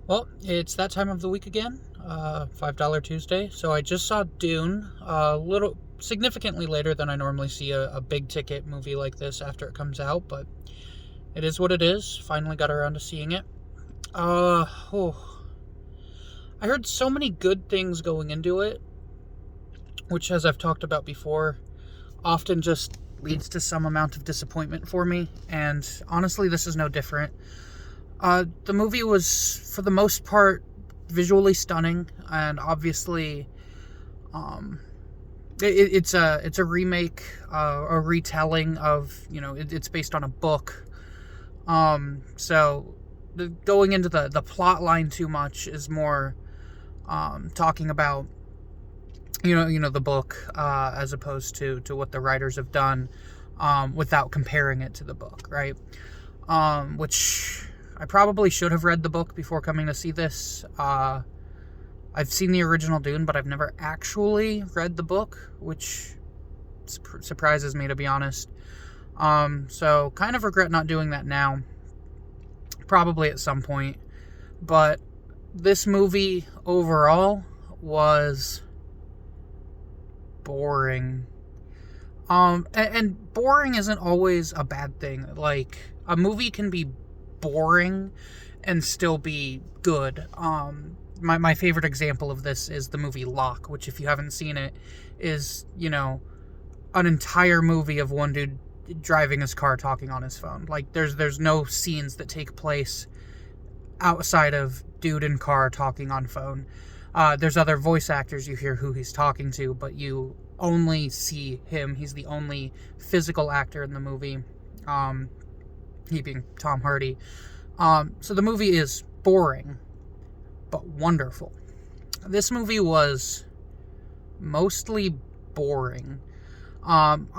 Well, it's that time of the week again, $5 Tuesday. So I just saw Dune a little significantly later than I normally see a big ticket movie like this after it comes out, but it is what it is. Finally got around to seeing it. Uh, oh, I heard so many good things going into it, which, as I've talked about before, often just leads to some amount of disappointment for me, and honestly, this is no different. The movie was, for the most part, visually stunning, and obviously, um, it's a remake, a retelling of, it's based on a book. So going into the plot line too much is more talking about the book, as opposed to what the writers have done, without comparing it to the book, right? Which I probably should have read the book before coming to see this. I've seen the original Dune, but I've never actually read the book, which surprises me, to be honest. So kind of regret not doing that now. Probably at some point. But this movie overall was boring. And boring isn't always a bad thing. Like, a movie can be boring and still be good. My favorite example of this is the movie Locke, which, if you haven't seen it, is, an entire movie of one dude driving his car talking on his phone. Like, there's no scenes that take place outside of dude in car talking on phone. There's other voice actors, you hear who he's talking to, but you only see him. He's the only physical actor in the movie, he being Tom Hardy. So the movie is boring, but wonderful. This movie was mostly boring.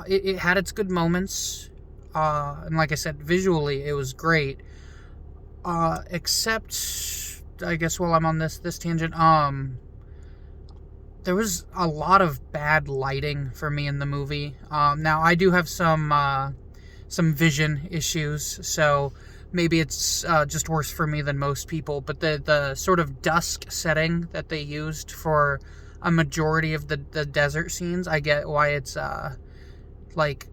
It had its good moments, and like I said, visually it was great. Except, I guess while I'm on this tangent, there was a lot of bad lighting for me in the movie. Now I do have some vision issues, so maybe it's just worse for me than most people. But the sort of dusk setting that they used for a majority of the desert scenes, I get why it's like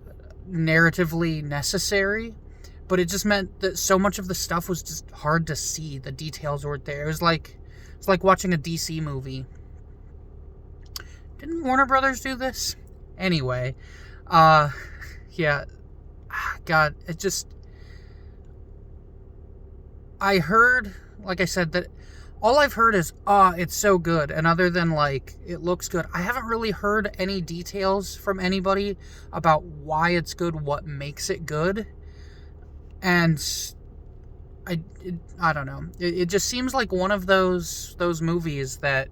narratively necessary, but it just meant that so much of the stuff was just hard to see. The details weren't there. It's like watching a DC movie. Didn't Warner Brothers do this? Anyway, yeah, God, it just, I heard, like I said, that all I've heard is, it's so good. And other than, like, it looks good, I haven't really heard any details from anybody about why it's good, what makes it good. And I don't know. It just seems like one of those movies that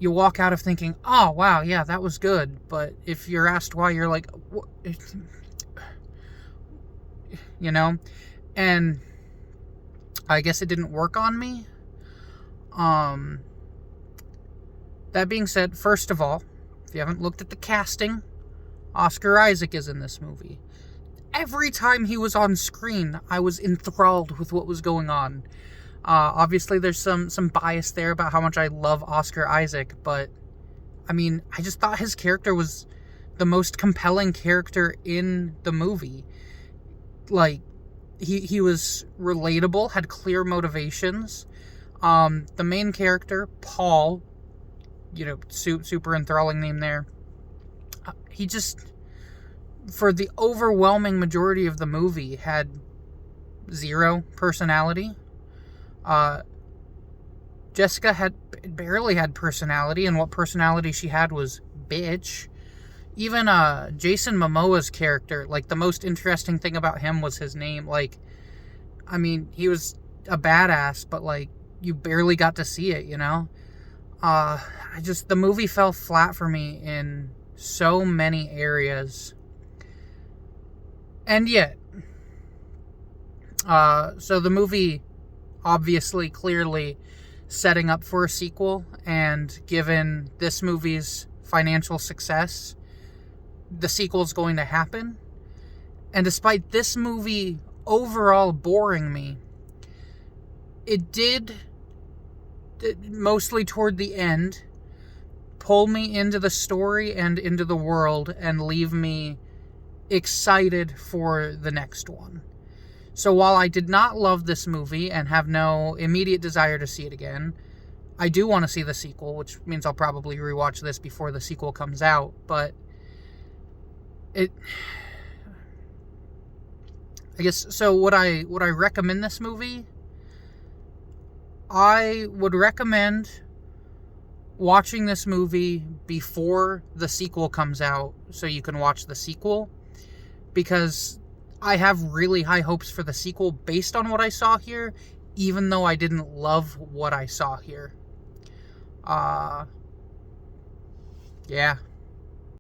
you walk out of thinking, oh, wow, yeah, that was good. But if you're asked why, you're like, what? And I guess it didn't work on me. That being said, first of all, if you haven't looked at the casting, Oscar Isaac is in this movie. Every time he was on screen, I was enthralled with what was going on. Obviously, there's some bias there about how much I love Oscar Isaac, but, I mean, I just thought his character was the most compelling character in the movie. Like, he was relatable, had clear motivations. The main character, Paul, super enthralling name there. He just, for the overwhelming majority of the movie, had zero personality. Jessica barely had personality, and what personality she had was bitch. Even Jason Momoa's character, like, the most interesting thing about him was his name. Like, I mean, he was a badass, but, like, you barely got to see it, the movie fell flat for me in so many areas. And yet, so the movie, obviously, clearly setting up for a sequel, and given this movie's financial success, the sequel's going to happen. And despite this movie overall boring me, it did mostly toward the end, pull me into the story and into the world and leave me excited for the next one. So while I did not love this movie and have no immediate desire to see it again, I do want to see the sequel, which means I'll probably rewatch this before the sequel comes out, but I guess, so would I recommend this movie? I would recommend watching this movie before the sequel comes out so you can watch the sequel, because I have really high hopes for the sequel based on what I saw here, even though I didn't love what I saw here. Yeah.